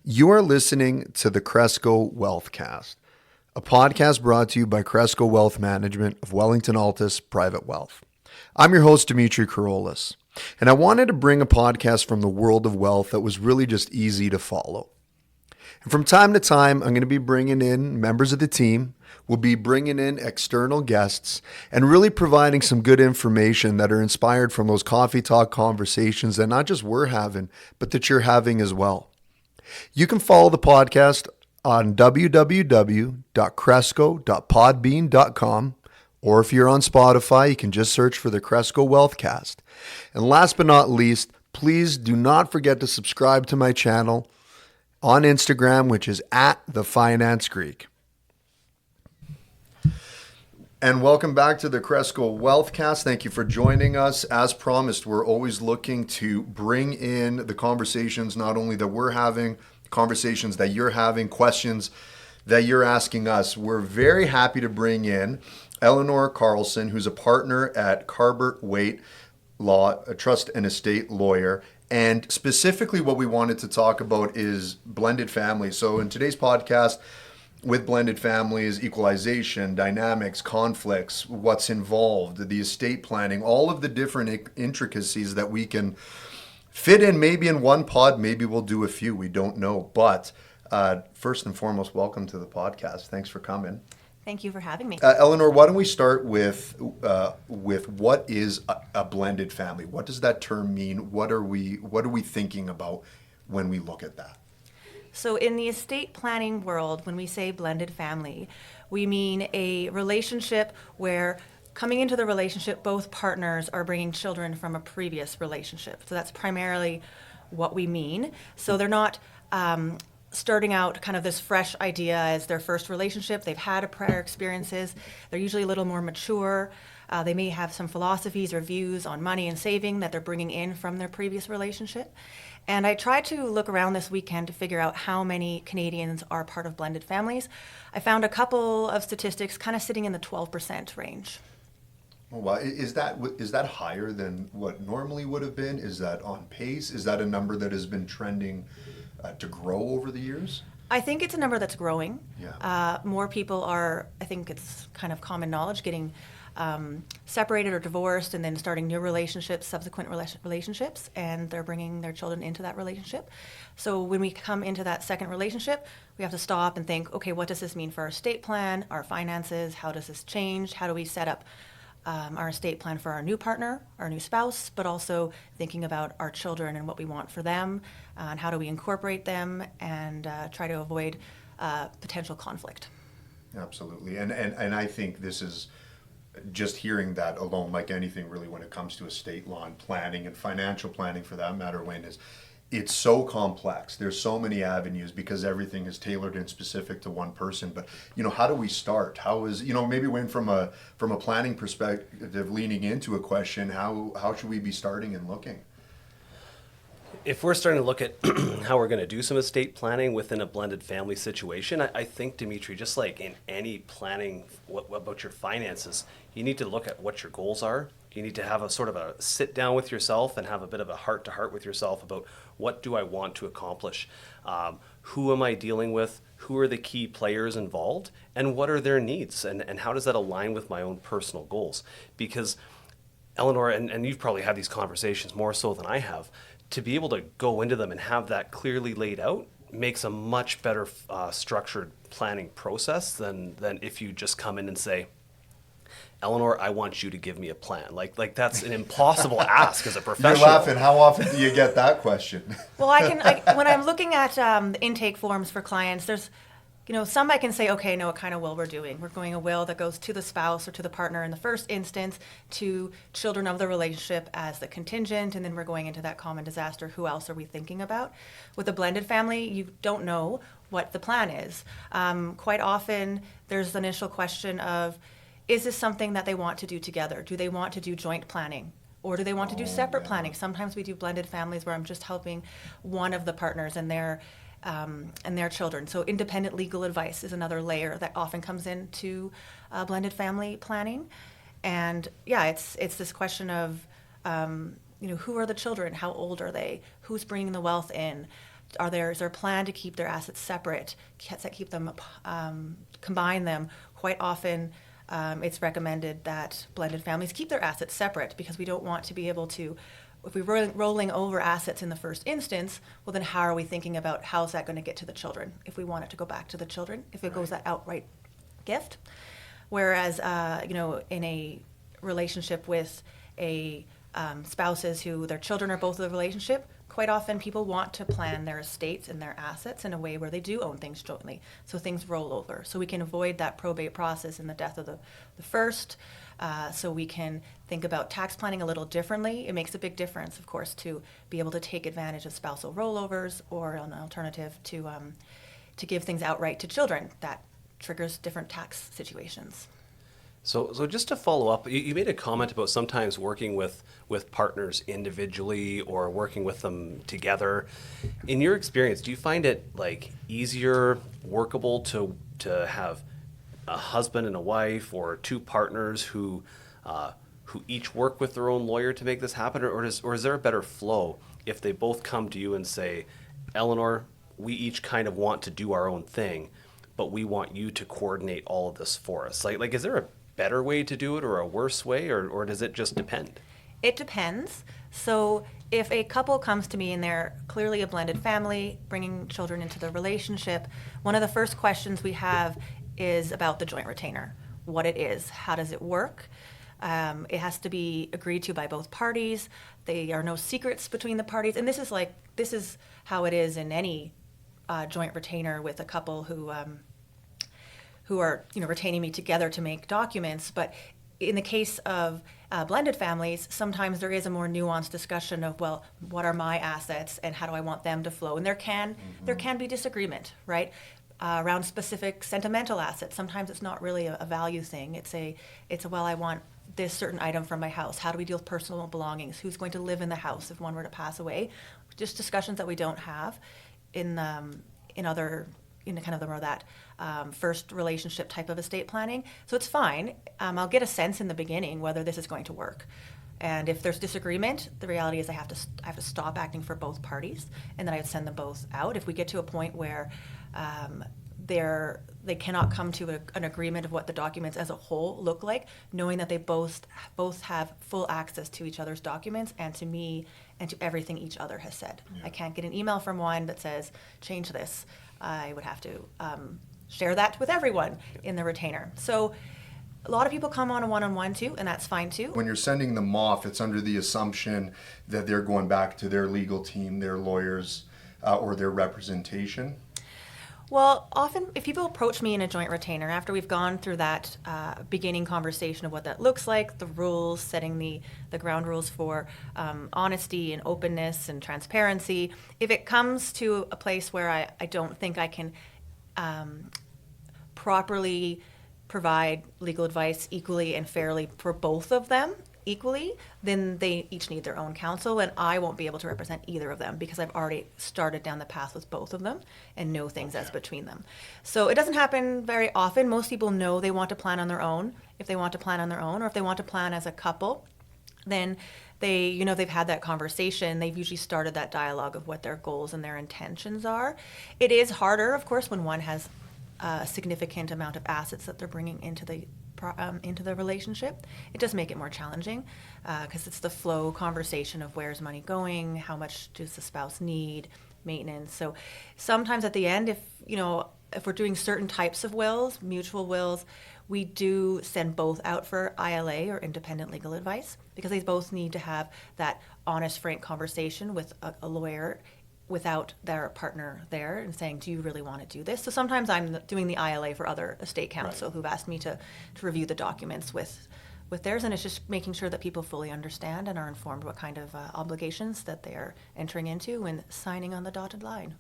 You are listening to the Cresco Wealthcast, a podcast brought to you by Cresco Wealth Management of Wellington Altus Private Wealth. I'm your host, Dimitri, and I wanted to bring a podcast from the world of wealth that was really just easy to follow. And from time to time, I'm going to be bringing in members of the team. We'll be bringing in external guests and really providing some good information that are inspired from those coffee talk conversations that not just we're having, but that you're having as well. You can follow the podcast on www.cresco.podbean.com, or if you're on Spotify, you can just search for the Cresco Wealthcast. And last but not least, please do not forget to subscribe to my channel on Instagram, which is @TheFinanceGreek. And welcome back to the Cresco Wealthcast. Thank you for joining us. As promised, we're always looking to bring in the conversations, not only that we're having, conversations that you're having, questions that you're asking us. We're very happy to bring in Eleanor Carlson, who's a partner at Carbert Waite Law, a trust and estate lawyer. And specifically what we wanted to talk about is blended families. So in today's podcast, with blended families, equalization, dynamics, conflicts, what's involved, the estate planning, all of the different intricacies that we can fit in maybe in one pod, maybe we'll do a few, we don't know. But first and foremost, welcome to the podcast. Thanks for coming. Thank you for having me. Eleanor, why don't we start with what is a blended family? What does that term mean? What are we thinking about when we look at that? So in the estate planning world, when we say blended family, we mean a relationship where coming into the relationship, both partners are bringing children from a previous relationship. So that's primarily what we mean. So they're not starting out kind of this fresh idea as their first relationship. They've had prior experiences. They're usually a little more mature. They may have some philosophies or views on money and saving that they're bringing in from their previous relationship. And I tried to look around this weekend to figure out how many Canadians are part of blended families. I found a couple of statistics kind of sitting in the 12% range. Oh, wow. Is that higher than what normally would have been? Is that on pace? Is that a number that has been trending to grow over the years? I think it's a number that's growing. Yeah. More people are, I think it's kind of common knowledge, getting separated or divorced and then starting new relationships, subsequent relationships, and they're bringing their children into that relationship. So when we come into that second relationship, we have to stop and think, okay, what does this mean for our estate plan, our finances? How does this change? How do we set up our estate plan for our new partner, our new spouse, but also thinking about our children and what we want for them, and how do we incorporate them and try to avoid potential conflict. Absolutely. And I think this is just hearing that alone, like anything really when it comes to estate law and planning and financial planning for that matter, Wayne, it's so complex. There's so many avenues because everything is tailored and specific to one person. But, how do we start? How is, maybe Wayne, from a planning perspective, leaning into a question, how should we be starting and looking? If we're starting to look at how we're going to do some estate planning within a blended family situation, I think, Dimitri, just like in any planning about your finances, you need to look at what your goals are. You need to have a sort of a sit down with yourself and have a bit of a heart to heart with yourself about what do I want to accomplish? Who am I dealing with? Who are the key players involved? And what are their needs? And how does that align with my own personal goals? Because Eleanor, and you've probably had these conversations more so than I have, to be able to go into them and have that clearly laid out makes a much better structured planning process than if you just come in and say, Eleanor, I want you to give me a plan. Like that's an impossible ask as a professional. You're laughing. How often do you get that question? Well, when I'm looking at the intake forms for clients, there's, some I can say, okay, no, what kind of will we're doing. We're going a will that goes to the spouse or to the partner in the first instance, to children of the relationship as the contingent, and then we're going into that common disaster. Who else are we thinking about? With a blended family, you don't know what the plan is. Quite often, there's the initial question of, is this something that they want to do together? Do they want to do joint planning? Or do they want to do separate planning? Sometimes we do blended families where I'm just helping one of the partners and their children. So independent legal advice is another layer that often comes into blended family planning. And yeah, it's this question of, who are the children? How old are they? Who's bringing the wealth in? is there a plan to keep their assets separate, keep them, combine them? Quite often, it's recommended that blended families keep their assets separate because we don't want to be able to, if we're rolling over assets in the first instance, well then how are we thinking about how's that going to get to the children if we want it to go back to the children, if it goes that outright gift? Whereas, in a relationship with spouses who their children are both of the relationship, quite often people want to plan their estates and their assets in a way where they do own things jointly, so things roll over. So we can avoid that probate process in the death of the first, so we can think about tax planning a little differently. It makes a big difference, of course, to be able to take advantage of spousal rollovers, or an alternative to give things outright to children. That triggers different tax situations. So just to follow up, you made a comment about sometimes working with partners individually or working with them together. In your experience, do you find it like easier, workable to have a husband and a wife, or two partners who each work with their own lawyer to make this happen, or is there a better flow if they both come to you and say, Eleanor, we each kind of want to do our own thing, but we want you to coordinate all of this for us? Like is there a better way to do it, or a worse way, or does it just depend? It depends. So if a couple comes to me and they're clearly a blended family, bringing children into the relationship, one of the first questions we have is about the joint retainer, what it is, how does it work? It has to be agreed to by both parties. There are no secrets between the parties, and this is how it is in any joint retainer with a couple who are retaining me together to make documents. But in the case of blended families, sometimes there is a more nuanced discussion of, well, what are my assets and how do I want them to flow? And there can be disagreement, right, around specific sentimental assets. Sometimes it's not really a value thing. It's a well, I want this certain item from my house. How do we deal with personal belongings? Who's going to live in the house if one were to pass away? Just discussions that we don't have in kind of the more that first relationship type of estate planning. So it's fine. I'll get a sense in the beginning whether this is going to work. And if there's disagreement, the reality is I have to stop acting for both parties, and then I would send them both out. If we get to a point where they cannot come to an agreement of what the documents as a whole look like, knowing that they both have full access to each other's documents and to me and to everything each other has said. Yeah. I can't get an email from one that says, change this. I would have to share that with everyone in the retainer. So a lot of people come on a one-on-one too, and that's fine too. When you're sending them off, it's under the assumption that they're going back to their legal team, their lawyers, or their representation. Well, often if people approach me in a joint retainer, after we've gone through that beginning conversation of what that looks like, the rules, setting the ground rules for honesty and openness and transparency, if it comes to a place where I don't think I can properly provide legal advice equally and fairly for both of them equally, then they each need their own counsel, and I won't be able to represent either of them because I've already started down the path with both of them and know things as between them. So it doesn't happen very often. Most people know they want to plan on their own. If they want to plan on their own, or if they want to plan as a couple, then they've had that conversation. They've usually started that dialogue of what their goals and their intentions are. It is harder, of course, when one has a significant amount of assets that they're bringing into the relationship. It does make it more challenging because it's the flow conversation of where's money going, how much does the spouse need, maintenance. So sometimes at the end, if we're doing certain types of wills, mutual wills, we do send both out for ILA or independent legal advice because they both need to have that honest, frank conversation with a lawyer without their partner there and saying, do you really want to do this? So sometimes I'm doing the ILA for other estate counsel who've asked me to review the documents with theirs, and it's just making sure that people fully understand and are informed what kind of obligations that they are entering into when signing on the dotted line.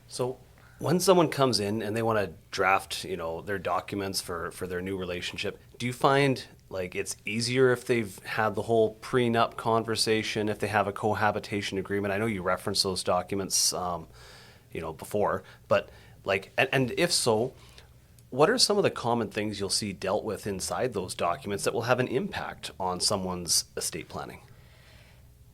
So when someone comes in and they want to draft, their documents for their new relationship, do you find like it's easier if they've had the whole prenup conversation, if they have a cohabitation agreement? I know you referenced those documents, before, but and if so, what are some of the common things you'll see dealt with inside those documents that will have an impact on someone's estate planning?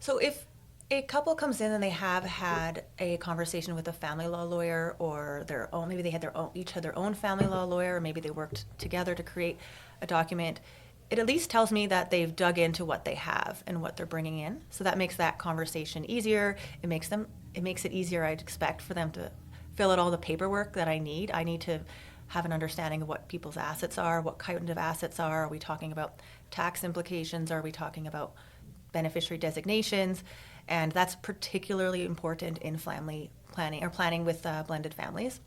So if A couple comes in and they have had a conversation with a family law lawyer or their own, maybe they had each had their own family law lawyer, or maybe they worked together to create a document. It at least tells me that they've dug into what they have and what they're bringing in. So that makes that conversation easier. It makes it easier, I'd expect, for them to fill out all the paperwork that I need. I need to have an understanding of what people's assets are, what kind of assets are. Are we talking about tax implications? Are we talking about beneficiary designations? And that's particularly important in family planning or planning with blended families,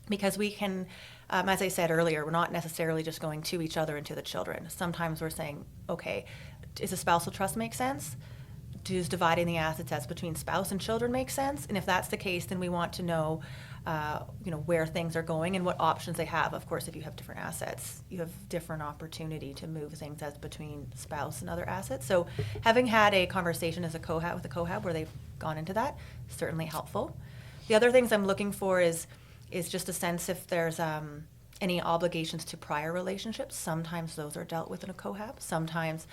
because we can, as I said earlier, we're not necessarily just going to each other and to the children. Sometimes we're saying, okay, does a spousal trust make sense? Does dividing the assets as between spouse and children make sense? And if that's the case, then we want to know, where things are going and what options they have. Of course, if you have different assets, you have different opportunity to move things as between spouse and other assets. So having had a conversation as a cohab with a cohab where they've gone into that, certainly helpful. The other things I'm looking for is just a sense if there's any obligations to prior relationships. Sometimes those are dealt with in a cohab. Sometimes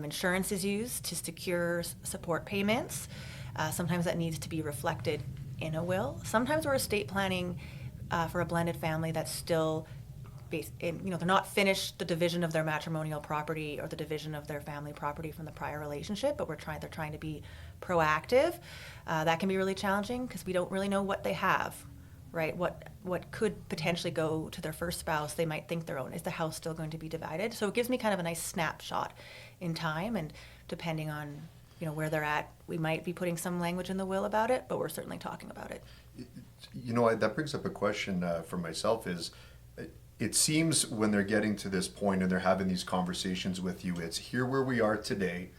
insurance is used to secure support payments. Sometimes that needs to be reflected in a will. Sometimes we're estate planning for a blended family that's still they're not finished the division of their matrimonial property or the division of their family property from the prior relationship, but they're trying to be proactive. That can be really challenging because we don't really know what they have, right? What could potentially go to their first spouse, they might think their own. Is the house still going to be divided? So it gives me kind of a nice snapshot in time, and depending on where they're at, we might be putting some language in the will about it, but we're certainly talking about it. That brings up a question for myself is, it seems when they're getting to this point and they're having these conversations with you, it's here where we are today,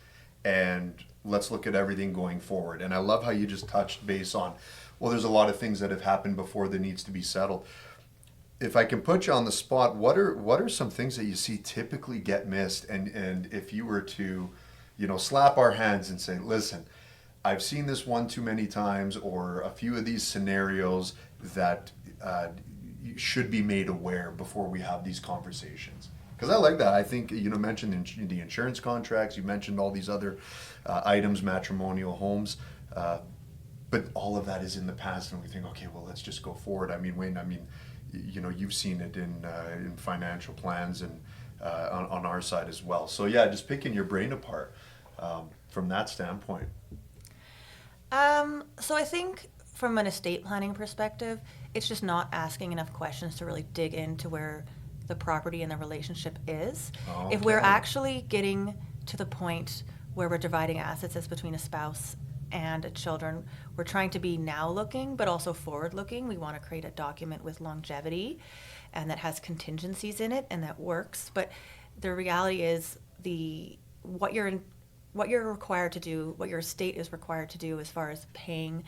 and let's look at everything going forward. And I love how you just touched base on, well, there's a lot of things that have happened before that needs to be settled. If I can put you on the spot, what are some things that you see typically get missed? And if you were to, slap our hands and say, listen, I've seen this one too many times, or a few of these scenarios that should be made aware before we have these conversations. Because I like that. I think, mentioned the insurance contracts, you mentioned all these other items, matrimonial homes, but all of that is in the past, and we think, okay, well, let's just go forward. Wayne, you've seen it in financial plans and on our side as well. So yeah, just picking your brain apart from that standpoint. So I think from an estate planning perspective, it's just not asking enough questions to really dig into where the property and the relationship is. Okay. If we're actually getting to the point where we're dividing assets as between a spouse and a children, we're trying to be now looking, but also forward looking. We want to create a document with longevity and that has contingencies in it and that works. But the reality is what you're required to do, what your estate is required to do as far as paying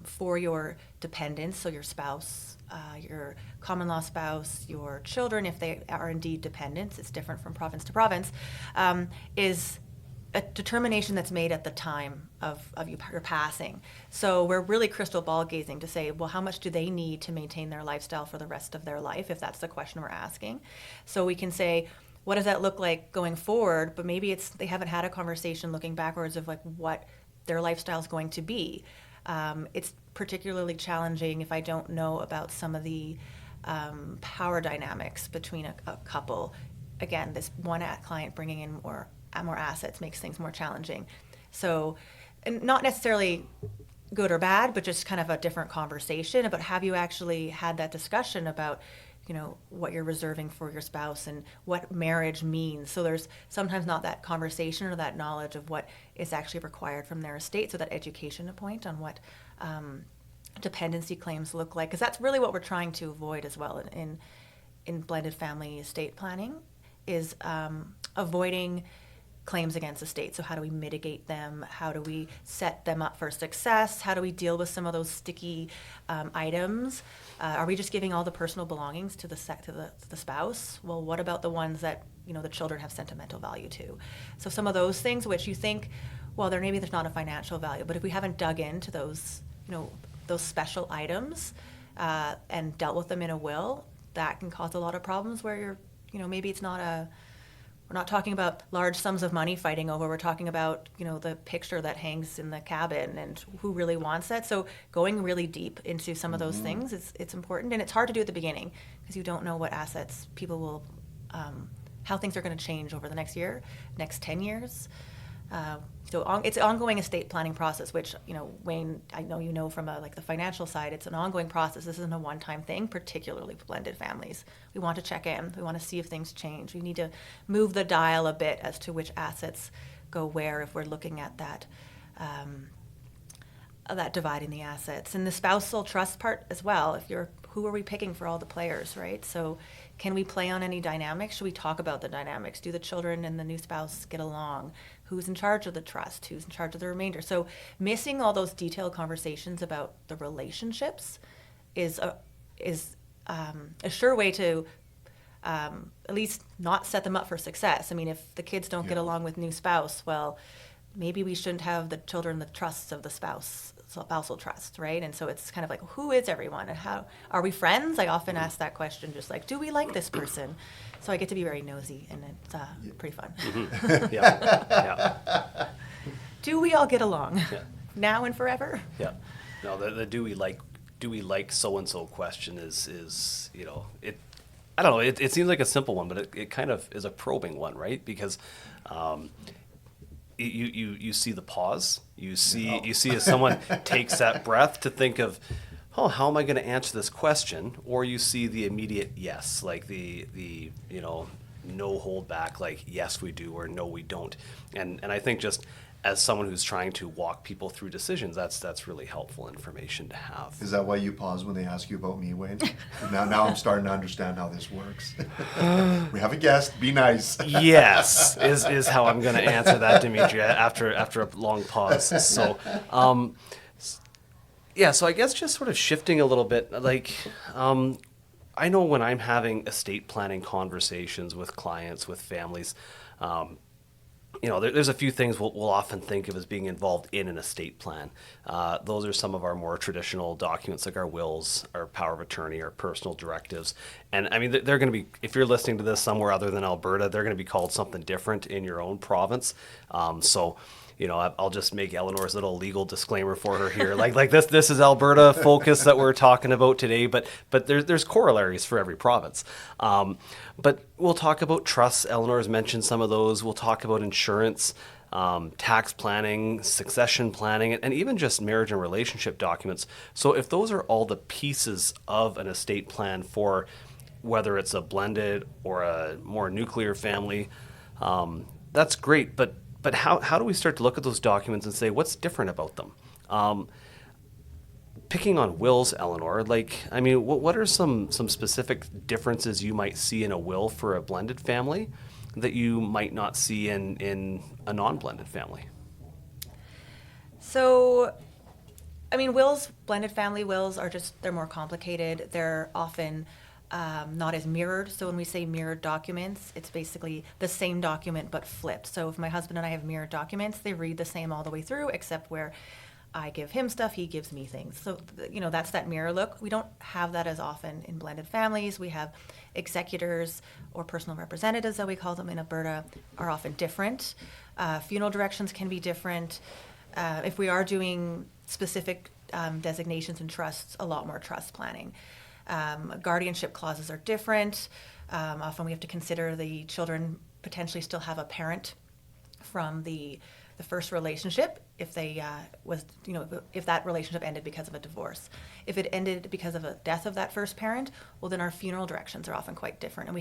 for your dependents, so your spouse, your common law spouse, your children, if they are indeed dependents, it's different from province to province, is a determination that's made at the time of your passing. So we're really crystal ball gazing to say, well, how much do they need to maintain their lifestyle for the rest of their life, if that's the question we're asking. So we can say, what does that look like going forward? But maybe they haven't had a conversation looking backwards of like what their lifestyle is going to be. It's particularly challenging if I don't know about some of the power dynamics between a couple. Again, this one client bringing in more assets makes things more challenging. So, and not necessarily good or bad, but just kind of a different conversation about, have you actually had that discussion about what you're reserving for your spouse and what marriage means. So there's sometimes not that conversation or that knowledge of what is actually required from their estate, so that education point on what dependency claims look like, because that's really what we're trying to avoid as well in blended family estate planning, is avoiding claims against the state. So how do we mitigate them? How do we set them up for success? How do we deal with some of those sticky items? Are we just giving all the personal belongings to the spouse? Well, what about the ones that the children have sentimental value to? So some of those things which you think, well, maybe there's not a financial value, but if we haven't dug into those those special items and dealt with them in a will, that can cause a lot of problems where maybe it's not We're not talking about large sums of money fighting over. We're talking about, the picture that hangs in the cabin and who really wants that. So going really deep into some of those things, it's important. And it's hard to do at the beginning because you don't know what assets people will, how things are going to change over the next year, next 10 years. It's an ongoing estate planning process, which, Wayne, I know you know from the financial side, it's an ongoing process. This isn't a one-time thing, particularly blended families. We want to check in. We want to see if things change. We need to move the dial a bit as to which assets go where if we're looking at that dividing the assets. And the spousal trust part as well. Who are we picking for all the players, right? So can we play on any dynamics? Should we talk about the dynamics? Do the children and the new spouse get along? Who's in charge of the trust? Who's in charge of the remainder? So missing all those detailed conversations about the relationships is a sure way to at least not set them up for success. I mean, if the kids don't get along with new spouse, well, maybe we shouldn't have the children the trusts of the spousal trust, right? And so it's kind of like, who is everyone and how are we friends? I often ask that question, just like, do we like this person? So I get to be very nosy, and it's pretty fun. Mm-hmm. Yeah. Do we all get along Yeah. now and forever? Yeah. No, the do we like so and so question is it. I don't know. It seems like a simple one, but it kind of is a probing one, right? Because you see the pause. You see as someone takes that breath to think of, oh, how am I going to answer this question? Or you see the immediate yes, like the no hold back, like yes we do or no we don't. And I think just as someone who's trying to walk people through decisions, that's really helpful information to have. Is that why you pause when they ask you about me, Wayne? Now I'm starting to understand how this works. We have a guest. Be nice. Yes, is how I'm going to answer that, Dimitri, after a long pause. So, so I guess just sort of shifting a little bit, I know when I'm having estate planning conversations with clients, with families, there's a few things we'll often think of as being involved in an estate plan. Those are some of our more traditional documents like our wills, our power of attorney, our personal directives. And I mean, they're going to be, if you're listening to this somewhere other than Alberta, they're going to be called something different in your own province. I'll just make Eleanor's little legal disclaimer for her here. Like this is Alberta focus that we're talking about today, but there's corollaries for every province. But we'll talk about trusts. Eleanor's mentioned some of those. We'll talk about insurance, tax planning, succession planning, and even just marriage and relationship documents. So if those are all the pieces of an estate plan for whether it's a blended or a more nuclear family, that's great. But how do we start to look at those documents and say what's different about them? Picking on wills, Eleanor, what are some specific differences you might see in a will for a blended family that you might not see in a non-blended family? So, blended family wills they're more complicated. They're often not as mirrored. So when we say mirrored documents, it's basically the same document but flipped. So if my husband and I have mirrored documents, they read the same all the way through, except where I give him stuff, he gives me things. So, that's that mirror look. We don't have that as often in blended families. We have executors or personal representatives, that we call them in Alberta, are often different. Funeral directions can be different. If we are doing specific designations and trusts, a lot more trust planning. Guardianship clauses are different. Often we have to consider the children potentially still have a parent from the first relationship if they if that relationship ended because of a divorce. If it ended because of a death of that first parent, well, then our funeral directions are often quite different, and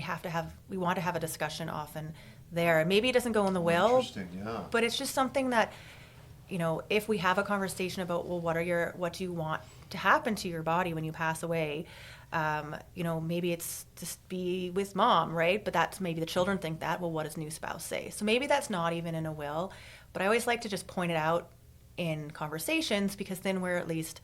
we want to have a discussion often there. Maybe it doesn't go in the will, Interesting, yeah. but it's just something that, if we have a conversation about, well, what do you want to happen to your body when you pass away? Maybe it's just be with mom, right? But that's maybe the children think that, well, what does new spouse say? So maybe that's not even in a will, but I always like to just point it out in conversations, because then we're at least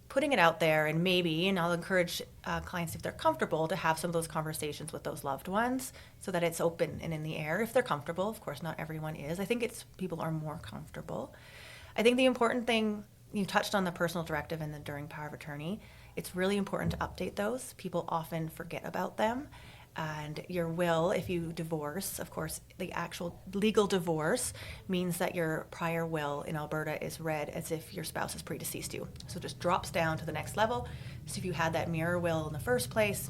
putting it out there, and I'll encourage clients, if they're comfortable, to have some of those conversations with those loved ones so that it's open and in the air. If they're comfortable, of course, not everyone is. I think people are more comfortable. I think the important thing, you touched on the personal directive and the enduring power of attorney. It's really important to update those. People often forget about them. And your will, if you divorce, of course, the actual legal divorce means that your prior will in Alberta is read as if your spouse has predeceased you. So it just drops down to the next level. So if you had that mirror will in the first place,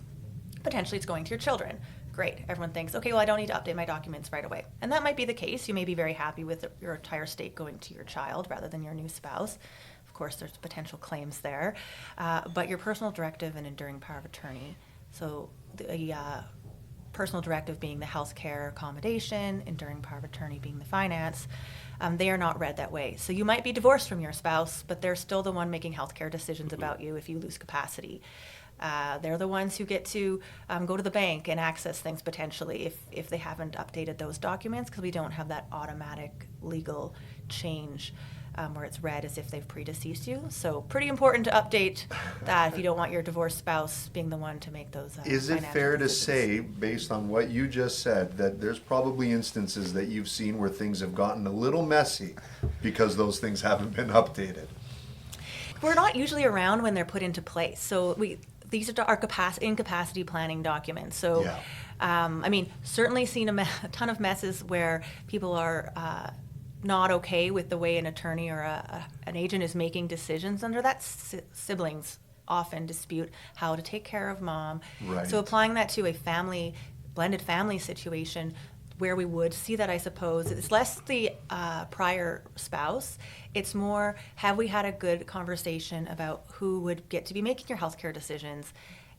potentially it's going to your children. Great. Everyone thinks, okay, well, I don't need to update my documents right away. And that might be the case. You may be very happy with your entire estate going to your child rather than your new spouse. Of course, there's potential claims there. But your personal directive and enduring power of attorney. So the personal directive being the health care accommodation, enduring power of attorney being the finance, they are not read that way. So you might be divorced from your spouse, but they're still the one making health care decisions about you if you lose capacity. They're the ones who get to go to the bank and access things potentially if they haven't updated those documents, because we don't have that automatic legal change where it's read as if they've predeceased you. So pretty important to update that if you don't want your divorced spouse being the one to make those Is it financial fair to decisions. say, based on what you just said, that there's probably instances that you've seen where things have gotten a little messy because those things haven't been updated? We're not usually around when they're put into place. So these are our incapacity planning documents. So, Yeah. I mean, certainly seen a ton of messes where people are not okay with the way an attorney or an agent is making decisions under that. Siblings often dispute how to take care of mom. Right. So applying that to a blended family situation where we would see that, I suppose, it's less the prior spouse. It's more, have we had a good conversation about who would get to be making your healthcare decisions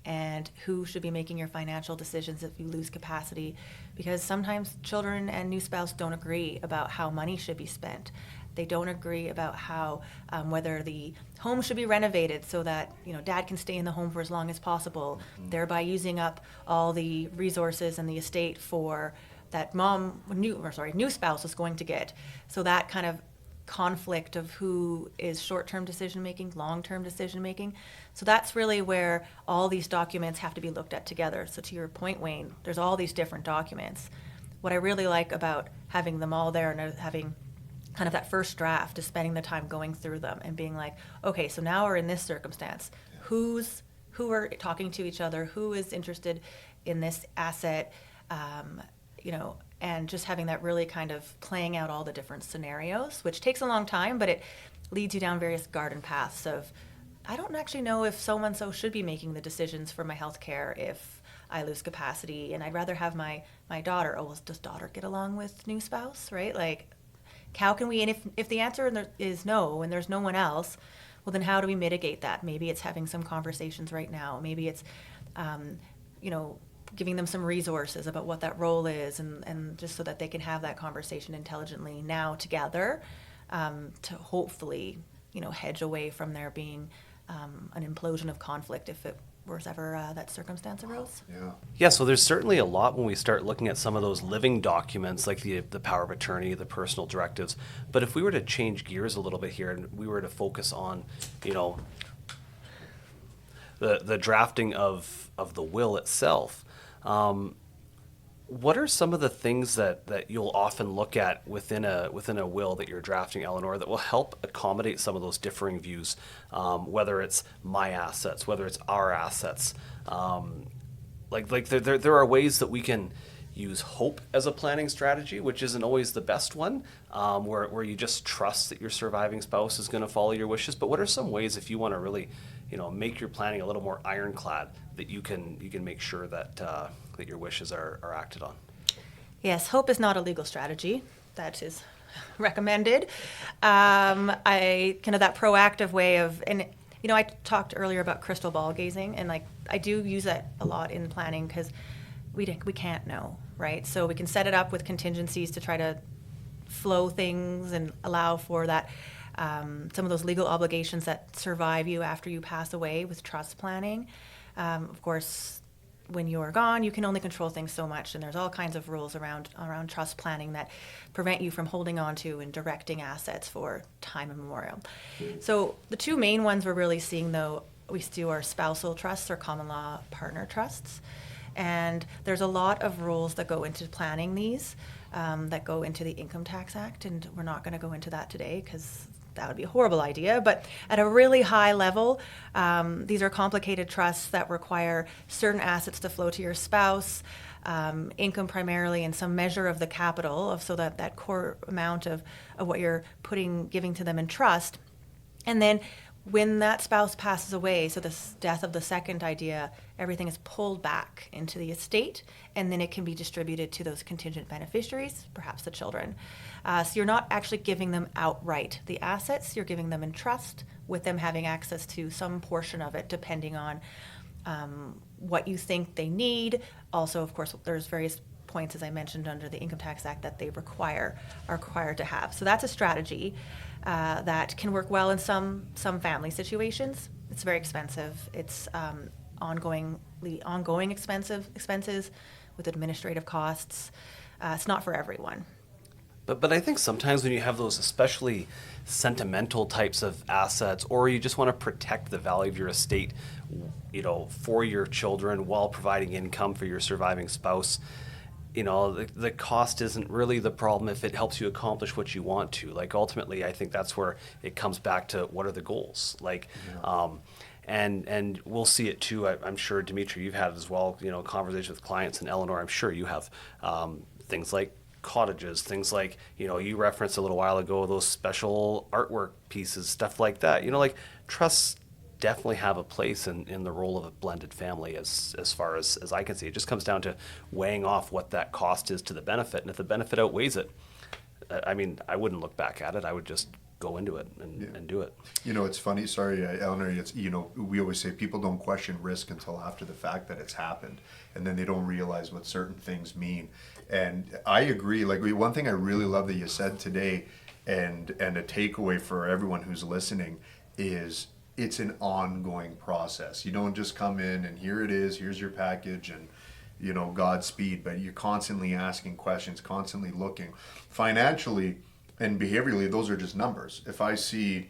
and who should be making your financial decisions if you lose capacity? Because sometimes children and new spouse don't agree about how money should be spent. They don't agree about how whether the home should be renovated so that dad can stay in the home for as long as possible, thereby using up all the resources and the estate for that new spouse is going to get. So that kind of conflict of who is short-term decision-making, long-term decision-making. So that's really where all these documents have to be looked at together. So to your point, Wayne, there's all these different documents. What I really like about having them all there and having kind of that first draft is spending the time going through them and being like, okay, so now we're in this circumstance. Who are talking to each other? Who is interested in this asset? And just having that really kind of playing out all the different scenarios, which takes a long time, but it leads you down various garden paths of, I don't actually know if so-and-so should be making the decisions for my health care if I lose capacity, and I'd rather have my daughter. Oh, well, does daughter get along with new spouse, right? Like, how can we, and if the answer is no, and there's no one else, well, then how do we mitigate that? Maybe it's having some conversations right now. Maybe it's, giving them some resources about what that role is and just so that they can have that conversation intelligently now together to hopefully, hedge away from there being an implosion of conflict if it was ever that circumstance arose. Yeah. Yeah, so there's certainly a lot when we start looking at some of those living documents like the power of attorney, the personal directives. But if we were to change gears a little bit here and we were to focus on, the drafting of the will itself, what are some of the things that you'll often look at within a will that you're drafting, Eleanor, that will help accommodate some of those differing views, whether it's my assets, whether it's our assets? There are ways that we can use hope as a planning strategy, which isn't always the best one, where you just trust that your surviving spouse is going to follow your wishes. But what are some ways, if you want to really make your planning a little more ironclad, that you can make sure that your wishes are acted on? Yes, hope is not a legal strategy. That is recommended. That proactive way of, and I talked earlier about crystal ball gazing, and I do use that a lot in planning because we can't know, right? So we can set it up with contingencies to try to flow things and allow for that. Some of those legal obligations that survive you after you pass away with trust planning. Of course, when you're gone, you can only control things so much, and there's all kinds of rules around trust planning that prevent you from holding on to and directing assets for time immemorial. So the two main ones we're really seeing, though, we do our spousal trusts or common law partner trusts. And there's a lot of rules that go into planning these, that go into the Income Tax Act, and we're not going to go into that today because that would be a horrible idea. But at a really high level, these are complicated trusts that require certain assets to flow to your spouse, income primarily, and some measure of the capital, so that core amount of what you're giving to them in trust. And then when that spouse passes away, so the death of the second idea, everything is pulled back into the estate, and then it can be distributed to those contingent beneficiaries, perhaps the children. So you're not actually giving them outright the assets, you're giving them in trust, with them having access to some portion of it, depending on what you think they need. Also, of course, there's various points, as I mentioned, under the Income Tax Act that they are required to have. So that's a strategy that can work well in some family situations. It's very expensive. It's ongoing expenses with administrative costs. It's not for everyone. But I think sometimes when you have those especially sentimental types of assets, or you just want to protect the value of your estate, for your children while providing income for your surviving spouse, the cost isn't really the problem if it helps you accomplish what you want to. Like, ultimately, I think that's where it comes back to what are the goals. And we'll see it too. I'm sure, Dimitri, you've had as well, conversations with clients, and Eleanor, I'm sure you have, things like cottages, things like, you referenced a little while ago, those special artwork pieces, stuff like that. Trusts definitely have a place in the role of a blended family as far as I can see. It just comes down to weighing off what that cost is to the benefit. And if the benefit outweighs it, I wouldn't look back at it. I would just go into it and do it. It's funny. Sorry, Eleanor. We always say people don't question risk until after the fact that it's happened, and then they don't realize what certain things mean. And I agree. Like, one thing I really love that you said today, and a takeaway for everyone who's listening, is it's an ongoing process. You don't just come in and here it is, here's your package, and Godspeed. But you're constantly asking questions, constantly looking. Financially and behaviorally, those are just numbers. If I see,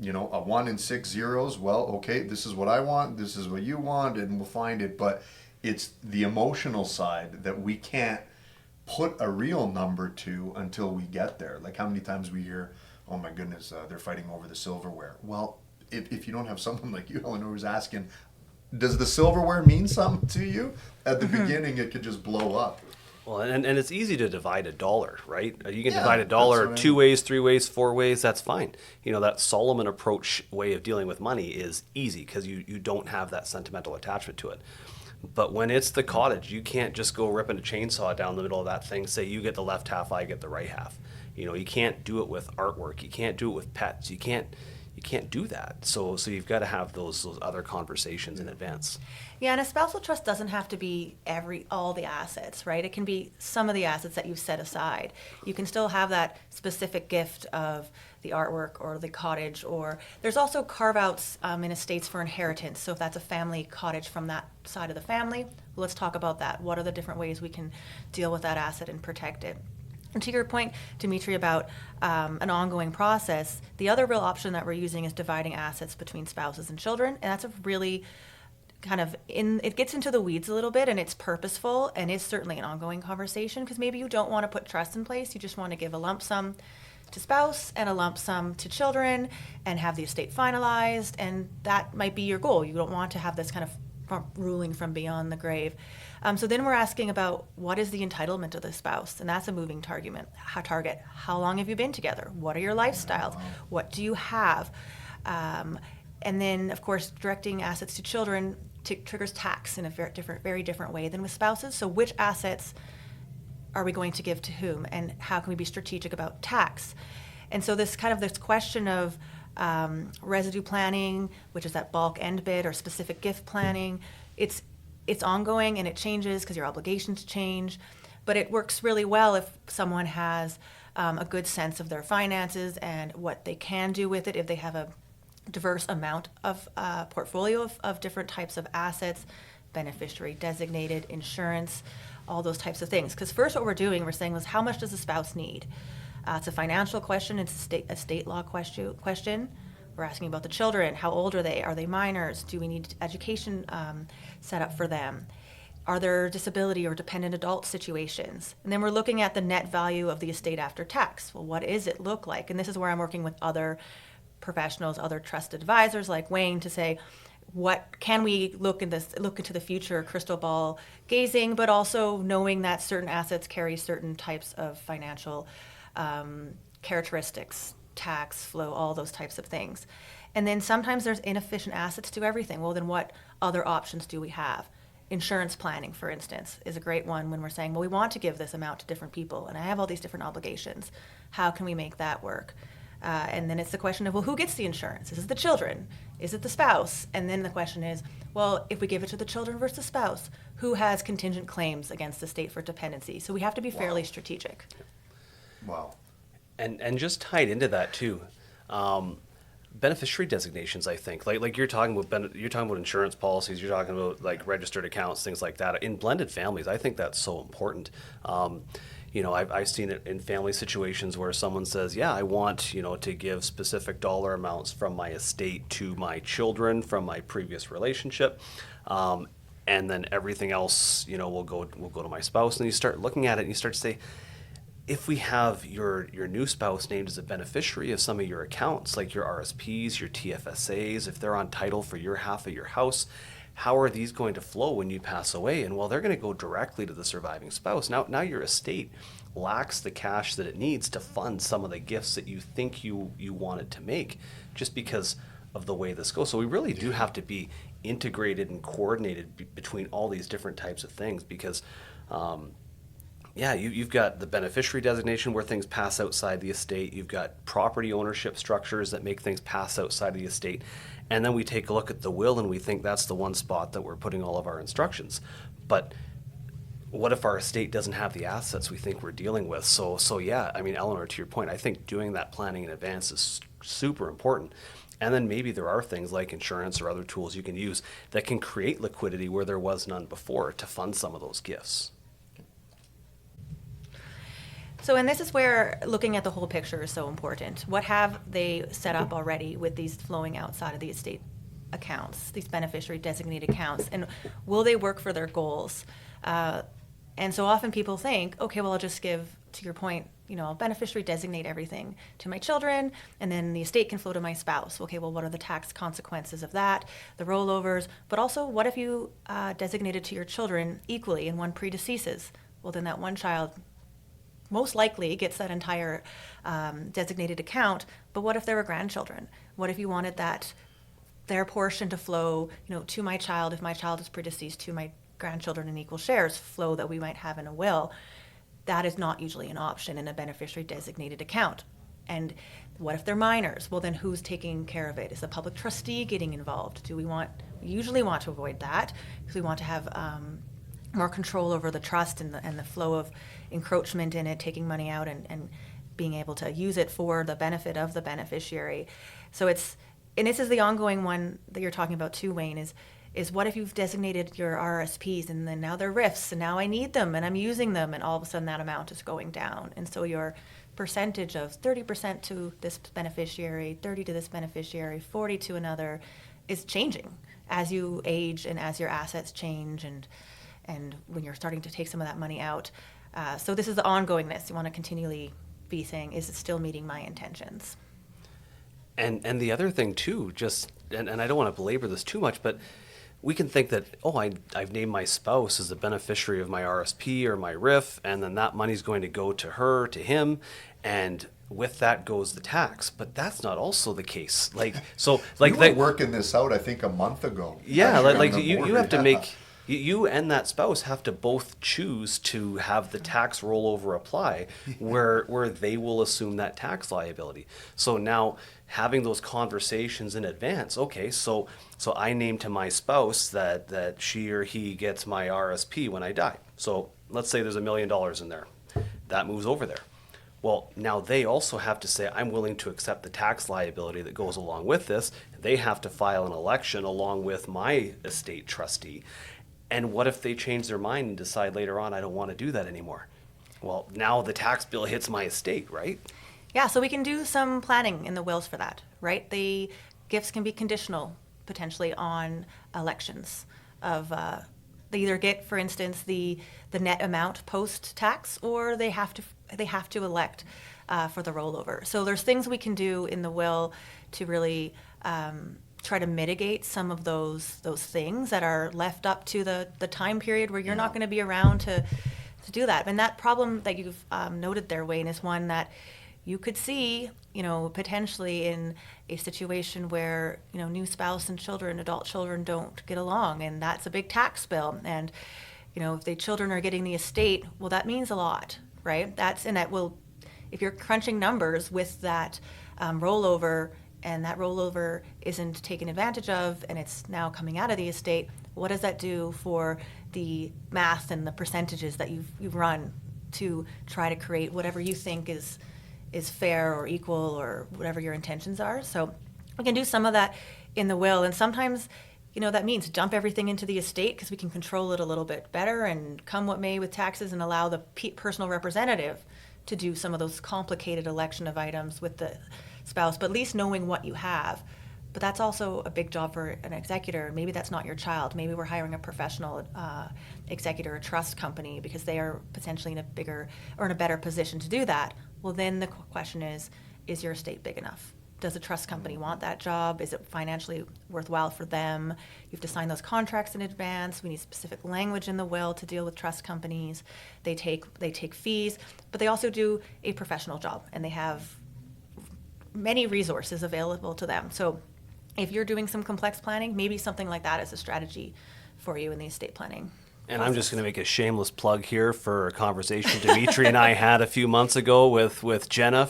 a 1 and 6 zeros, well, okay, this is what I want, this is what you want, and we'll find it. But it's the emotional side that we can't put a real number to until we get there. Like, how many times we hear, oh my goodness, they're fighting over the silverware. Well, if you don't have someone like you, Eleanor, who's asking, does the silverware mean something to you? At the beginning, it could just blow up. Well, and it's easy to divide a dollar, right? You can divide a dollar 2 ways, 3 ways, 4 ways, that's fine. That Solomon approach way of dealing with money is easy because you don't have that sentimental attachment to it. But when it's the cottage, you can't just go ripping a chainsaw down the middle of that thing, say you get the left half, I get the right half. You can't do it with artwork. You can't do it with pets. You can't do that. So you've got to have those other conversations in advance. Yeah, and a spousal trust doesn't have to be all the assets, right? It can be some of the assets that you've set aside. You can still have that specific gift of the artwork or the cottage, or there's also carve-outs in estates for inheritance. So if that's a family cottage from that side of the family, let's talk about that. What are the different ways we can deal with that asset and protect it? And to your point, Dimitri, about an ongoing process, the other real option that we're using is dividing assets between spouses and children. And that's a really it gets into the weeds a little bit, and it's purposeful, and is certainly an ongoing conversation, because maybe you don't want to put trust in place. You just want to give a lump sum to spouse and a lump sum to children and have the estate finalized, and that might be your goal. You don't want to have this kind of ruling from beyond the grave. So then we're asking about what is the entitlement of the spouse, and that's a moving target. How long have you been together? What are your lifestyles? What do you have? And then, of course, directing assets to children triggers tax in a very different way than with spouses. So which assets are we going to give to whom, and how can we be strategic about tax? And so this question of residue planning, which is that bulk end bid or specific gift planning, it's ongoing, and it changes because your obligations change, but it works really well if someone has a good sense of their finances and what they can do with it, if they have a diverse amount of portfolio of different types of assets, beneficiary designated, insurance, all those types of things. Because first what we're saying was, how much does the spouse need? It's a financial question, it's a state law question. We're asking about the children. How old are they? Are they minors? Do we need education set up for them? Are there disability or dependent adult situations? And then we're looking at the net value of the estate after tax. Well, what does it look like? And this is where I'm working with other professionals, other trusted advisors like Wayne to say, what can we look into the future, crystal ball gazing, but also knowing that certain assets carry certain types of financial characteristics, tax flow, all those types of things. And then sometimes there's inefficient assets to everything. Well, then what other options do we have? Insurance planning, for instance, is a great one when we're saying, well, we want to give this amount to different people, and I have all these different obligations. How can we make that work? And then it's the question of, well, who gets the insurance? Is it the children? Is it the spouse? And then the question is, well, if we give it to the children versus the spouse, who has contingent claims against the state for dependency? So we have to be fairly strategic. Wow. And just tied into that too, beneficiary designations. I think like you're talking about insurance policies. You're talking about like registered accounts, things like that. In blended families, I think that's so important. I've seen it in family situations where someone says, yeah, I want, to give specific dollar amounts from my estate to my children from my previous relationship. And then everything else, will go to my spouse. And you start looking at it and you start to say, if we have your new spouse named as a beneficiary of some of your accounts, like your RSPs, your TFSAs, if they're on title for your half of your house, how are these going to flow when you pass away? And well, they're going to go directly to the surviving spouse. Now your estate lacks the cash that it needs to fund some of the gifts that you think you wanted to make, just because of the way this goes. So we really do have to be integrated and coordinated between all these different types of things, because you've got the beneficiary designation where things pass outside the estate. You've got property ownership structures that make things pass outside of the estate. And then we take a look at the will and we think that's the one spot that we're putting all of our instructions. But what if our estate doesn't have the assets we think we're dealing with? So yeah, I mean, Eleanor, to your point, I think doing that planning in advance is super important. And then maybe there are things like insurance or other tools you can use that can create liquidity where there was none before to fund some of those gifts. So, and this is where looking at the whole picture is so important. What have they set up already with these flowing outside of the estate accounts, these beneficiary designated accounts, and will they work for their goals? And so often people think, okay, well, I'll just give, to your point, I'll beneficiary designate everything to my children, and then the estate can flow to my spouse. Okay, well, what are the tax consequences of that, the rollovers? But also, what if you designate it to your children equally and one predeceases? Well, then that one child most likely gets that entire designated account, but what if there were grandchildren? What if you wanted their portion to flow, to my child, if my child is predeceased, to my grandchildren in equal shares, flow that we might have in a will? That is not usually an option in a beneficiary designated account. And what if they're minors? Well, then who's taking care of it? Is the public trustee getting involved? We usually want to avoid that, because we want to have more control over the trust and the flow of encroachment in it, taking money out and being able to use it for the benefit of the beneficiary. So and this is the ongoing one that you're talking about too, Wayne, is what if you've designated your RSPs and then now they're RIFs and now I need them and I'm using them, and all of a sudden that amount is going down. And so your percentage of 30% to this beneficiary, 30 to this beneficiary, 40 to another is changing as you age and as your assets change and when you're starting to take some of that money out. So this is the ongoingness. You want to continually be saying, is it still meeting my intentions? And the other thing too, and I don't want to belabor this too much, but we can think that, I've named my spouse as the beneficiary of my RSP or my RIF, and then that money's going to go to her, to him, and with that goes the tax. But that's not also the case. We were working this out, I think, a month ago. Yeah, you have to make... You and that spouse have to both choose to have the tax rollover apply where they will assume that tax liability. So now having those conversations in advance, okay, so I name to my spouse that she or he gets my RSP when I die. So let's say there's $1 million in there. That moves over there. Well, now they also have to say, I'm willing to accept the tax liability that goes along with this. They have to file an election along with my estate trustee. And what if they change their mind and decide later on, I don't want to do that anymore? Well, now the tax bill hits my estate, right? Yeah, so we can do some planning in the wills for that, right? The gifts can be conditional, potentially, on elections of They either get, for instance, the net amount post-tax, or they have to elect for the rollover. So there's things we can do in the will to really try to mitigate some of those things that are left up to the time period where you're not going to be around to do that. And that problem that you've noted there, Wayne, is one that you could see, potentially in a situation where, new spouse and children, adult children, don't get along, and that's a big tax bill. And, if the children are getting the estate, well, that means a lot, right? If you're crunching numbers with that rollover, and that rollover isn't taken advantage of, and it's now coming out of the estate, what does that do for the math and the percentages that you've run to try to create whatever you think is fair or equal or whatever your intentions are? So we can do some of that in the will, and sometimes that means dump everything into the estate because we can control it a little bit better, and come what may with taxes, and allow the personal representative to do some of those complicated election of items with the spouse, but at least knowing what you have. But that's also a big job for an executor. Maybe that's not your child. Maybe we're hiring a professional executor, a trust company, because they are potentially in a better position to do that. Well, then the question is your estate big enough? Does a trust company want that job? Is it financially worthwhile for them? You have to sign those contracts in advance. We need specific language in the will to deal with trust companies. They take fees, but they also do a professional job, and they have many resources available to them. So if you're doing some complex planning, maybe something like that is a strategy for you in the estate planning. And I'm just going to make a shameless plug here for a conversation Dimitri and I had a few months ago with Jenna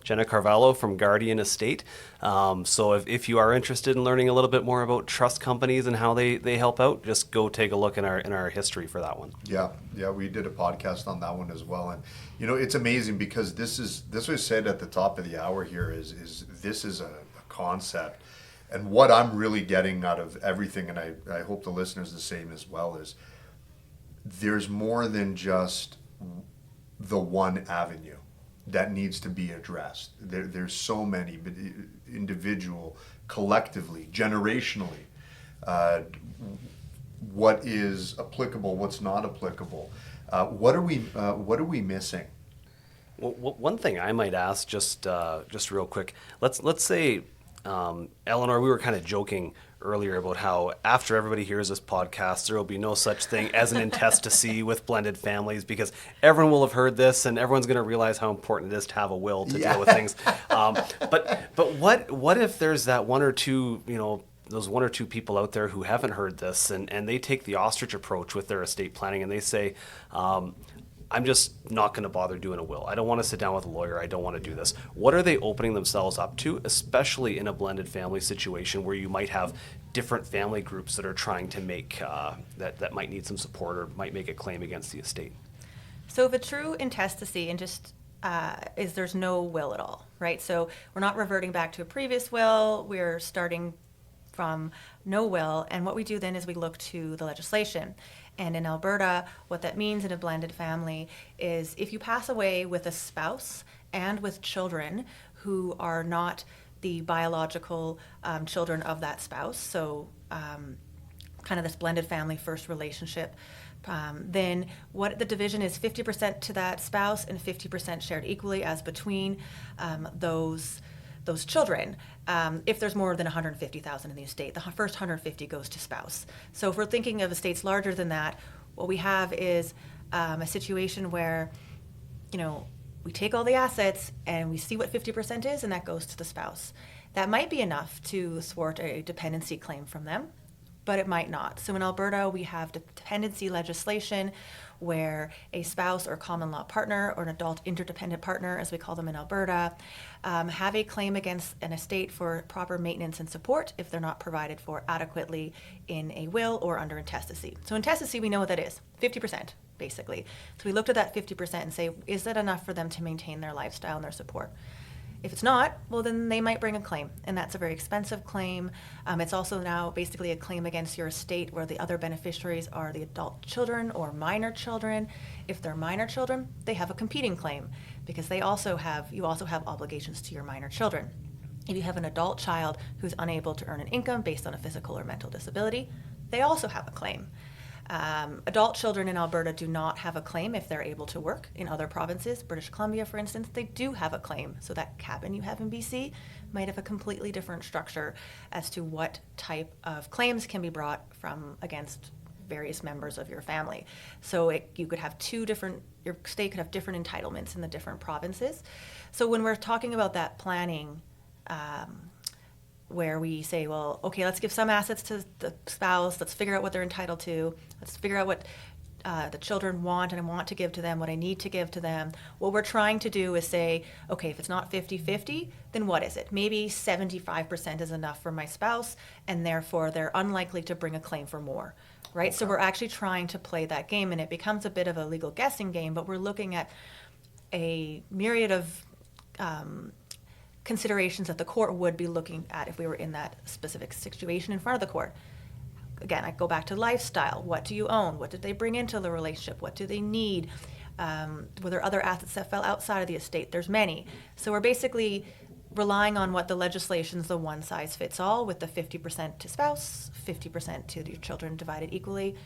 Jenna Carvalho from Guardian Estate. So if you are interested in learning a little bit more about trust companies and how they help out, just go take a look in our history for that one. Yeah, we did a podcast on that one as well, and it's amazing because this was said at the top of the hour here is this is a concept. And what I'm really getting out of everything, and I hope the listeners the same as well, is there's more than just the one avenue that needs to be addressed. There's so many, but individual, collectively, generationally, what is applicable, what's not applicable. What are we missing? Well, one thing I might ask, just real quick. Let's say. Eleanor, we were kind of joking earlier about how after everybody hears this podcast, there will be no such thing as an intestacy with blended families, because everyone will have heard this and everyone's going to realize how important it is to have a will to deal with things. But what if there's that one or two, those one or two people out there who haven't heard this and they take the ostrich approach with their estate planning and they say, I'm just not going to bother doing a will. I don't want to sit down with a lawyer. I don't want to do this. What are they opening themselves up to, especially in a blended family situation where you might have different family groups that are trying to make, that might need some support or might make a claim against the estate? So if a true intestacy and just is there's no will at all, right? So we're not reverting back to a previous will. We're starting from no will. And what we do then is we look to the legislation. And in Alberta, what that means in a blended family is if you pass away with a spouse and with children who are not the biological children of that spouse, so kind of this blended family first relationship, then what the division is 50% to that spouse and 50% shared equally as between those children. If there's more than 150,000 in the estate, the first 150 goes to spouse. So if we're thinking of estates larger than that, what we have is a situation where, we take all the assets and we see what 50% is, and that goes to the spouse. That might be enough to thwart a dependency claim from them, but it might not. So in Alberta, we have dependency legislation where a spouse or common law partner or an adult interdependent partner, as we call them in Alberta, have a claim against an estate for proper maintenance and support if they're not provided for adequately in a will or under intestacy. So intestacy, we know what that is, 50%, basically. So we looked at that 50% and say, is that enough for them to maintain their lifestyle and their support? If it's not, well, then they might bring a claim, and that's a very expensive claim. It's also now basically a claim against your estate where the other beneficiaries are the adult children or minor children. If they're minor children, they have a competing claim because you also have obligations to your minor children. If you have an adult child who's unable to earn an income based on a physical or mental disability, they also have a claim. Adult children in Alberta do not have a claim if they're able to work. In other provinces, British Columbia, for instance, they do have a claim. So that cabin you have in BC might have a completely different structure as to what type of claims can be brought from against various members of your family. So you could have your state could have different entitlements in the different provinces. So when we're talking about that planning, where we say, well, okay, let's give some assets to the spouse, let's figure out what they're entitled to, let's figure out what the children want and I want to give to them, what I need to give to them. What we're trying to do is say, okay, if it's not 50-50, then what is it? Maybe 75% is enough for my spouse, and therefore they're unlikely to bring a claim for more, right? Okay. So we're actually trying to play that game, and it becomes a bit of a legal guessing game, but we're looking at a myriad of considerations that the court would be looking at if we were in that specific situation in front of the court. Again, I go back to lifestyle. What do you own? What did they bring into the relationship? What do they need? Were there other assets that fell outside of the estate? There's many. So we're basically relying on what the legislation's the one size fits all, with the 50% to spouse, 50% to your children divided equally.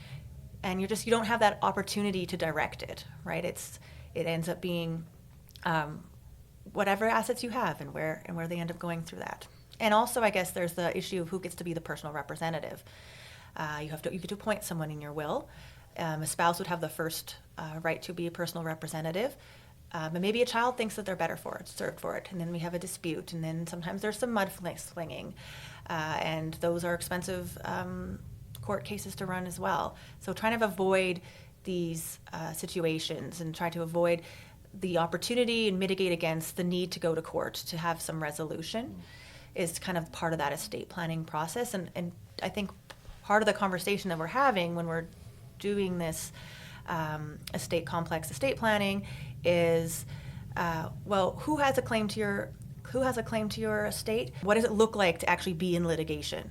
And you don't have that opportunity to direct it, right? It ends up being whatever assets you have and where they end up going through that. And also, I guess there's the issue of who gets to be the personal representative. You get to appoint someone in your will. A spouse would have the first right to be a personal representative. But maybe a child thinks that they're better served for it, and then we have a dispute, and then sometimes there's some mudslinging, and those are expensive court cases to run as well. So trying to avoid these situations and try to avoid the opportunity and mitigate against the need to go to court to have some resolution is kind of part of that estate planning process. And I think part of the conversation that we're having when we're doing this complex estate planning is, well, who has a claim to your estate? What does it look like to actually be in litigation?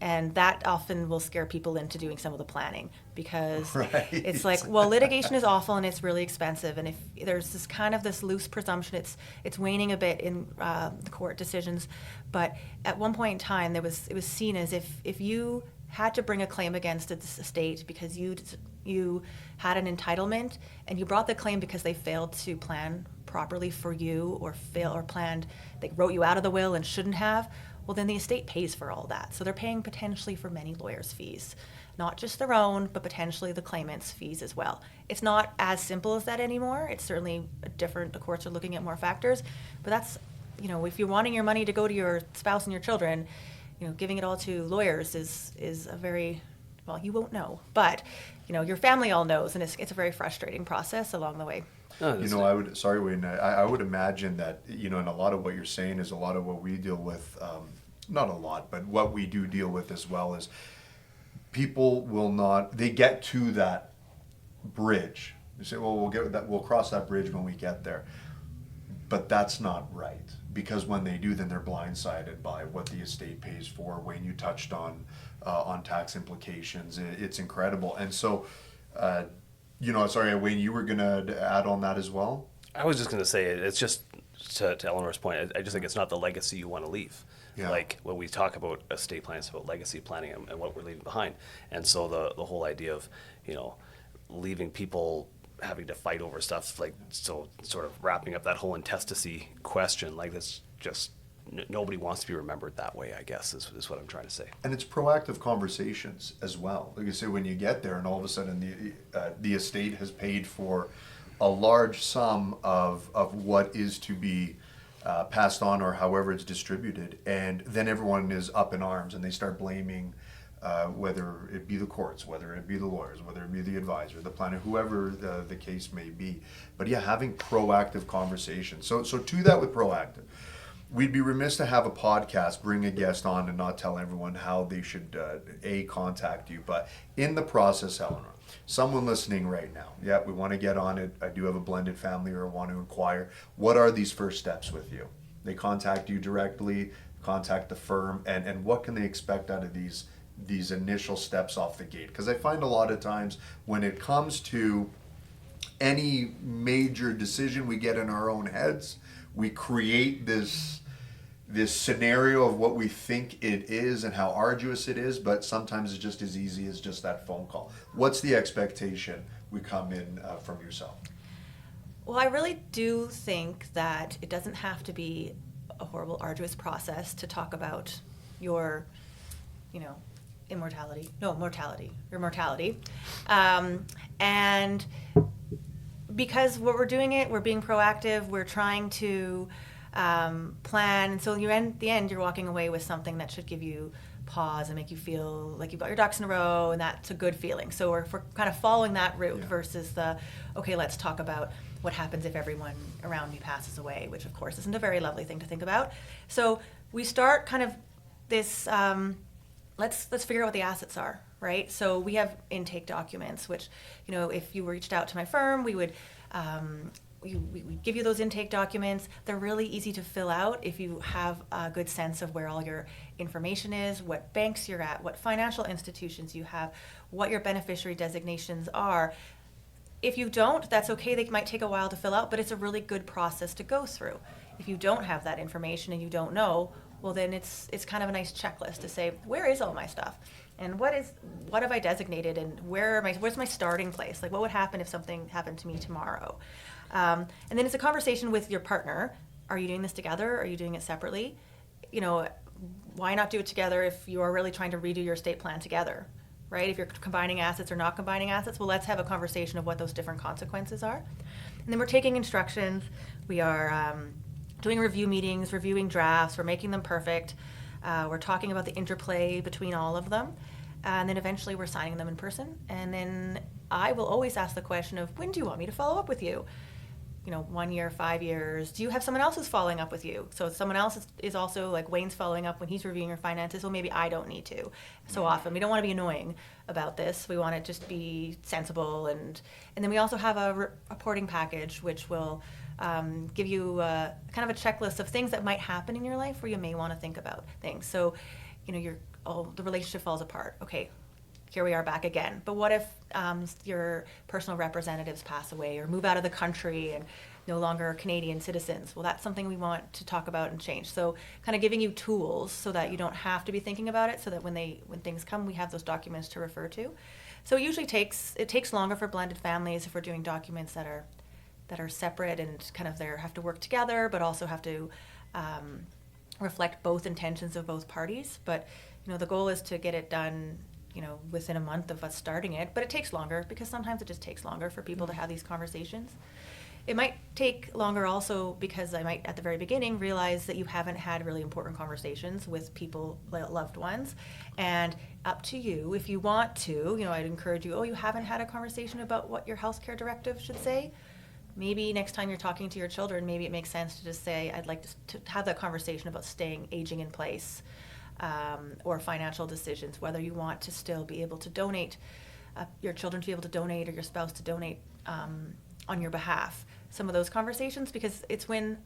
And that often will scare people into doing some of the planning, because It's like, well, litigation is awful and it's really expensive. And if there's this loose presumption, it's waning a bit in the court decisions. But at one point in time, it was seen as if you had to bring a claim against this estate because you had an entitlement, and you brought the claim because they failed to plan properly for you, or they wrote you out of the will and shouldn't have, well, then the estate pays for all that. So they're paying potentially for many lawyers' fees, not just their own, but potentially the claimant's fees as well. It's not as simple as that anymore. It's certainly different. The courts are looking at more factors, but that's, if you're wanting your money to go to your spouse and your children, giving it all to lawyers is a very, well, you won't know, but your family all knows, and it's a very frustrating process along the way. Sorry, Wayne, I would imagine that, and a lot of what you're saying is a lot of what we deal with, not a lot, but what we do deal with as well, is people they get to that bridge. They say, well, we'll cross that bridge when we get there. But that's not right, because when they do, then they're blindsided by what the estate pays for. Wayne, you touched on tax implications. It's incredible. And so, sorry, Wayne, you were going to add on that as well? I was just going to say, it's just to Eleanor's point, I just think it's not the legacy you want to leave. Yeah. Like when we talk about estate planning, it's about legacy planning and what we're leaving behind. And so the whole idea of, leaving people having to fight over stuff, like, so sort of wrapping up that whole intestacy question, like, that's just, nobody wants to be remembered that way, I guess, is what I'm trying to say. And it's proactive conversations as well. Like you say, when you get there and all of a sudden the estate has paid for a large sum of what is to be passed on, or however it's distributed, and then everyone is up in arms and they start blaming whether it be the courts, whether it be the lawyers, whether it be the advisor, the planner, whoever the case may be. But yeah, having proactive conversations. So to that with proactive, we'd be remiss to have a podcast, bring a guest on, and not tell everyone how they should contact you. But in the process, Eleanor, someone listening right now, yeah, we want to get on it. I do have a blended family, or want to inquire. What are these first steps with you? They contact you directly, contact the firm, and what can they expect out of these initial steps off the gate? Because I find a lot of times when it comes to any major decision we get in our own heads, we create this this scenario of what we think it is and how arduous it is, but sometimes it's just as easy as just that phone call. What's the expectation we come in from yourself? Well, I really do think that it doesn't have to be a horrible, arduous process to talk about your, mortality. And because what we're doing we're being proactive, we're trying to plan. And so at the end, you're walking away with something that should give you pause and make you feel like you've got your ducks in a row, and that's a good feeling. So we're kind of following that route versus okay, let's talk about what happens if everyone around me passes away, which of course isn't a very lovely thing to think about. So we start kind of this, let's figure out what the assets are, right? So we have intake documents, which, if you reached out to my firm, we would we give you those intake documents. They're really easy to fill out if you have a good sense of where all your information is, what banks you're at, what financial institutions you have, what your beneficiary designations are. If you don't, that's okay. They might take a while to fill out, but it's a really good process to go through. If you don't have that information and you don't know, well, then it's kind of a nice checklist to say, where is all my stuff? And what have I designated, and where's my starting place? Like, what would happen if something happened to me tomorrow? And then it's a conversation with your partner. Are you doing this together? Are you doing it separately? Why not do it together if you are really trying to redo your estate plan together, right? If you're combining assets or not combining assets, well, let's have a conversation of what those different consequences are. And then we're taking instructions. We are doing review meetings, reviewing drafts. We're making them perfect. We're talking about the interplay between all of them. And then eventually we're signing them in person. And then I will always ask the question of, when do you want me to follow up with you? 1 year, 5 years. Do you have someone else who's following up with you? So someone else is also, like Wayne's following up when he's reviewing your finances. Well, maybe I don't need to so often. We don't want to be annoying about this. We want it just to be sensible. And then we also have a reporting package, which will give you kind of a checklist of things that might happen in your life where you may want to think about things. So, the relationship falls apart. Okay, here we are back again. But what if your personal representatives pass away or move out of the country and no longer are Canadian citizens? Well, that's something we want to talk about and change. So kind of giving you tools so that you don't have to be thinking about it, so that when things come, we have those documents to refer to. So it usually takes longer for blended families if we're doing documents that are separate and kind of have to work together, but also have to reflect both intentions of both parties. But the goal is to get it done within a month of us starting it, but it takes longer because sometimes it just takes longer for people to have these conversations. It might take longer also because I might, at the very beginning, realize that you haven't had really important conversations with people, loved ones, and up to you. If you want to, I'd encourage you, you haven't had a conversation about what your healthcare directive should say? Maybe next time you're talking to your children, maybe it makes sense to just say, I'd like to have that conversation about aging in place. Or financial decisions, whether you want to still be able to donate, your children to be able to donate, or your spouse to donate on your behalf. Some of those conversations, because it's when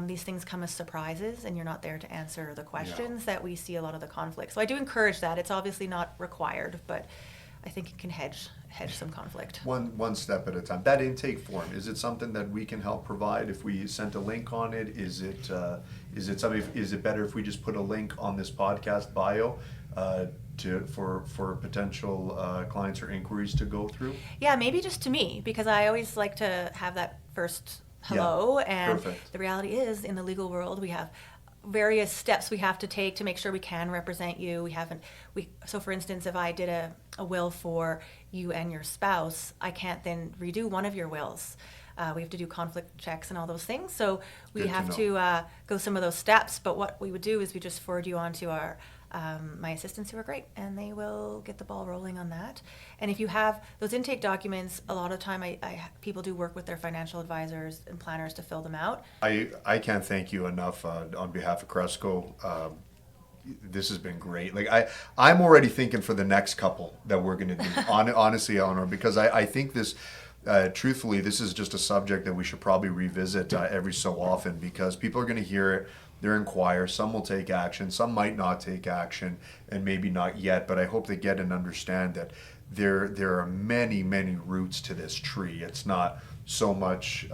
these things come as surprises and you're not there to answer the questions that we see a lot of the conflict. So I do encourage that. It's obviously not required, but I think it can hedge some conflict. One step at a time. That intake form, is it something that we can help provide if we sent a link on it? Is it better if we just put a link on this podcast bio for potential clients or inquiries to go through? Yeah, maybe just to me, because I always like to have that first hello. And perfect. The reality is, in the legal world, we have various steps we have to take to make sure we can represent you. So for instance, if I did a will for you and your spouse, I can't then redo one of your wills. We have to do conflict checks and all those things. So we have to go some of those steps. But what we would do is we just forward you on to our my assistants, who are great, and they will get the ball rolling on that. And if you have those intake documents, a lot of time people do work with their financial advisors and planners to fill them out. I can't thank you enough on behalf of Cresco. This has been great. Like I'm already thinking for the next couple that we're going to do. Honestly, Eleanor, because I think this. Truthfully, this is just a subject that we should probably revisit every so often, because people are going to hear it, they'll inquire, some will take action, some might not take action, and maybe not yet, but I hope they get and understand that there are many, many roots to this tree. It's not so much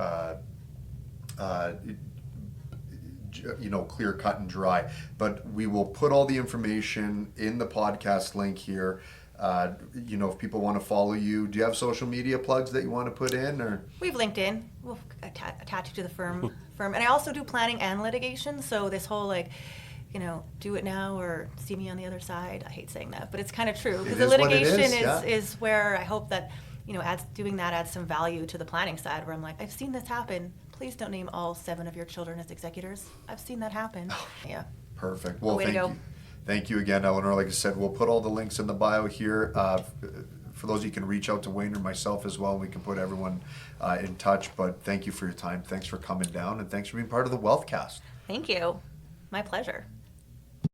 clear cut and dry. But we will put all the information in the podcast link here. If people want to follow you, do you have social media plugs that you want to put in, or? We have LinkedIn. We'll attach you to the firm. And I also do planning and litigation. So this whole do it now or see me on the other side. I hate saying that, but it's kind of true, because the litigation is where I hope that doing that adds some value to the planning side, where I'm like, I've seen this happen. Please don't name all 7 of your children as executors. I've seen that happen. Yeah. Perfect. Well, Way to go. Thank you again, Eleanor. Like I said, we'll put all the links in the bio here. For those, you can reach out to Wayne or myself as well. We can put everyone in touch. But thank you for your time. Thanks for coming down, and thanks for being part of the Wealthcast. Thank you. My pleasure.